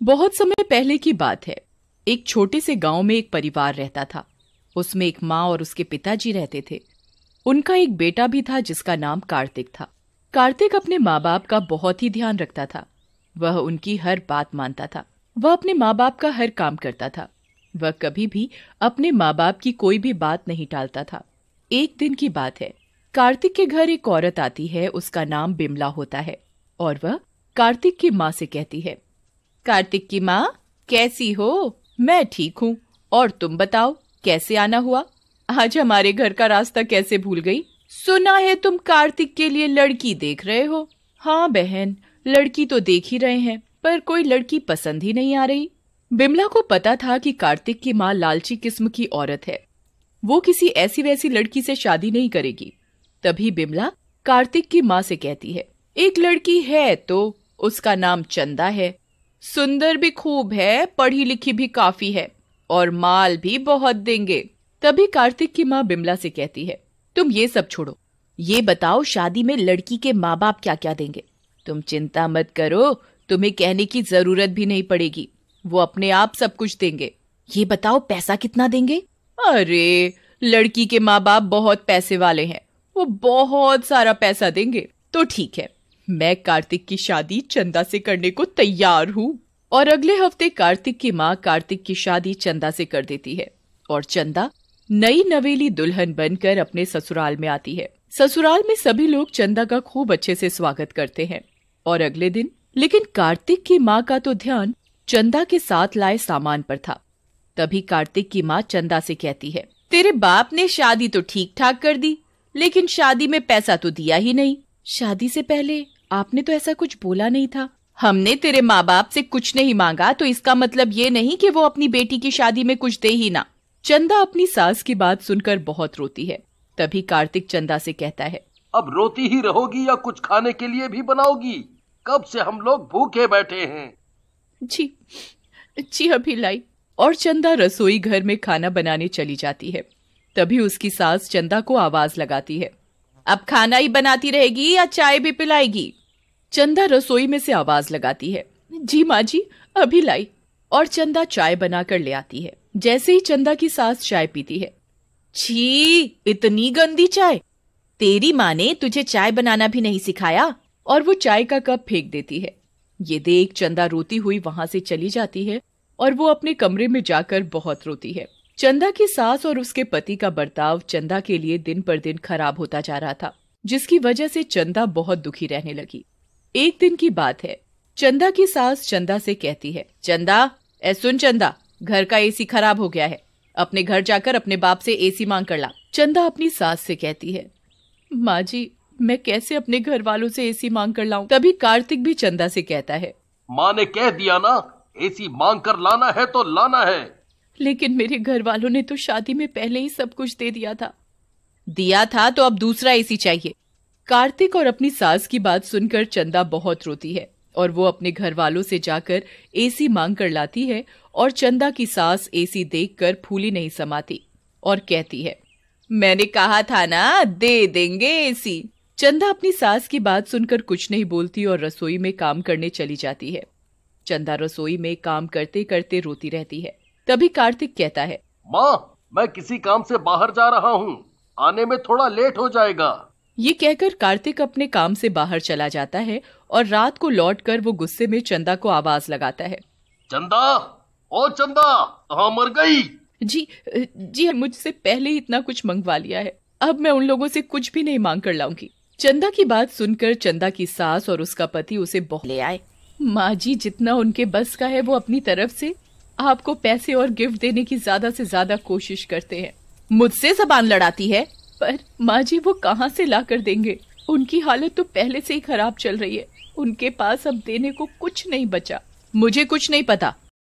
बहुत समय पहले की बात है। एक छोटे से गांव में एक परिवार रहता था। उसमें एक माँ और उसके पिताजी रहते थे। उनका एक बेटा भी था जिसका नाम कार्तिक था। कार्तिक अपने माँ बाप का बहुत ही ध्यान रखता था। वह उनकी हर बात मानता था। वह अपने माँ बाप का हर काम करता था। वह कभी भी अपने माँ बाप की कोई भी बात नहीं टालता था। एक दिन की बात है, कार्तिक के घर एक औरत आती है। उसका नाम बिमला होता है और वह कार्तिक की माँ से कहती है, कार्तिक की माँ, कैसी हो? मैं ठीक हूँ। और तुम बताओ, कैसे आना हुआ? आज हमारे घर का रास्ता कैसे भूल गई? सुना है तुम कार्तिक के लिए लड़की देख रहे हो। हाँ बहन, लड़की तो देख ही रहे हैं, पर कोई लड़की पसंद ही नहीं आ रही। बिमला को पता था कि कार्तिक की माँ लालची किस्म की औरत है। वो किसी ऐसी वैसी लड़की से शादी नहीं करेगी। तभी बिमला कार्तिक की माँ से कहती है, एक लड़की है तो उसका नाम चंदा है। सुंदर भी खूब है, पढ़ी लिखी भी काफी है और माल भी बहुत देंगे। तभी कार्तिक की माँ बिमला से कहती है, तुम ये सब छोड़ो, ये बताओ शादी में लड़की के माँ बाप क्या क्या देंगे। तुम चिंता मत करो, तुम्हें कहने की जरूरत भी नहीं पड़ेगी, वो अपने आप सब कुछ देंगे। ये बताओ पैसा कितना देंगे? अरे, लड़की के माँ बाप बहुत पैसे वाले हैं, वो बहुत सारा पैसा देंगे। तो ठीक है, मैं कार्तिक की शादी चंदा से करने को तैयार हूँ। और अगले हफ्ते कार्तिक की माँ कार्तिक की शादी चंदा से कर देती है और चंदा नई नवेली दुल्हन बनकर अपने ससुराल में आती है। ससुराल में सभी लोग चंदा का खूब अच्छे से स्वागत करते हैं। और अगले दिन लेकिन कार्तिक की माँ का तो ध्यान चंदा के साथ लाए सामान पर था। तभी कार्तिक की माँ चंदा से कहती है, तेरे बाप ने शादी तो ठीक ठाक कर दी, लेकिन शादी में पैसा तो दिया ही नहीं। शादी से पहले आपने तो ऐसा कुछ बोला नहीं था। हमने तेरे माँ बाप से कुछ नहीं मांगा तो इसका मतलब ये नहीं कि वो अपनी बेटी की शादी में कुछ दे ही ना। चंदा अपनी सास की बात सुनकर बहुत रोती है। तभी कार्तिक चंदा से कहता है, अब रोती ही रहोगी या कुछ खाने के लिए भी बनाओगी? कब से हम लोग भूखे बैठे हैं। जी जी अभी लाई। और चंदा रसोई घर में खाना बनाने चली जाती है। तभी उसकी सास चंदा को आवाज लगाती है, अब खाना ही बनाती रहेगी या चाय भी पिलाएगी? चंदा रसोई में से आवाज लगाती है, जी माँ जी, अभी लाई। और चंदा चाय बनाकर ले आती है। जैसे ही चंदा की सास चाय पीती है, छी, इतनी गंदी चाय! तेरी माँ ने तुझे चाय बनाना भी नहीं सिखाया। और वो चाय का कप फेंक देती है। ये देख चंदा रोती हुई वहां से चली जाती है और वो अपने कमरे में जाकर बहुत रोती है। चंदा की सास और उसके पति का बर्ताव चंदा के लिए दिन पर दिन खराब होता जा रहा था, जिसकी वजह से चंदा बहुत दुखी रहने लगी। एक दिन की बात है, चंदा की सास चंदा से कहती है, चंदा, सुन चंदा, घर का एसी खराब हो गया है, अपने घर जाकर अपने बाप से एसी मांग कर ला। चंदा अपनी सास से कहती है, माँ जी, मैं कैसे अपने घर वालों से एसी मांग कर लाऊं? तभी कार्तिक भी चंदा से कहता है, माँ ने कह दिया ना, एसी मांग कर लाना है तो लाना है। लेकिन मेरे घर वालों ने तो शादी में पहले ही सब कुछ दे दिया था। दिया था तो अब दूसरा एसी चाहिए। कार्तिक और अपनी सास की बात सुनकर चंदा बहुत रोती है और वो अपने घर वालों से जाकर एसी मांग कर लाती है। और चंदा की सास एसी देखकर फूली नहीं समाती और कहती है, मैंने कहा था ना, दे देंगे एसी। चंदा अपनी सास की बात सुनकर कुछ नहीं बोलती और रसोई में काम करने चली जाती है। चंदा रसोई में काम करते करते रोती रहती है। तभी कार्तिक कहता है, माँ, मैं किसी काम से बाहर जा रहा हूँ, आने में थोड़ा लेट हो जाएगा। ये कहकर कार्तिक अपने काम से बाहर चला जाता है और रात को लौटकर वो गुस्से में चंदा को आवाज लगाता है, चंदा, ओ चंदा, कहाँ मर गई? जी मुझसे पहले ही इतना कुछ मंगवा लिया है, अब मैं उन लोगों से कुछ भी नहीं मांग कर लाऊंगी। चंदा की बात सुनकर चंदा की सास और उसका पति उसे बहुत ले आए। माँ जी, जितना उनके बस का है वो अपनी तरफ से आपको पैसे और गिफ्ट देने की ज्यादा से ज्यादा कोशिश करते हैं। मुझसे जबान लड़ाती है, पर माँ जी वो कहाँ से ला कर देंगे? उनकी हालत तो पहले से ही खराब चल रही है, उनके पास अब देने को कुछ नहीं बचा। मुझे कुछ नहीं पता,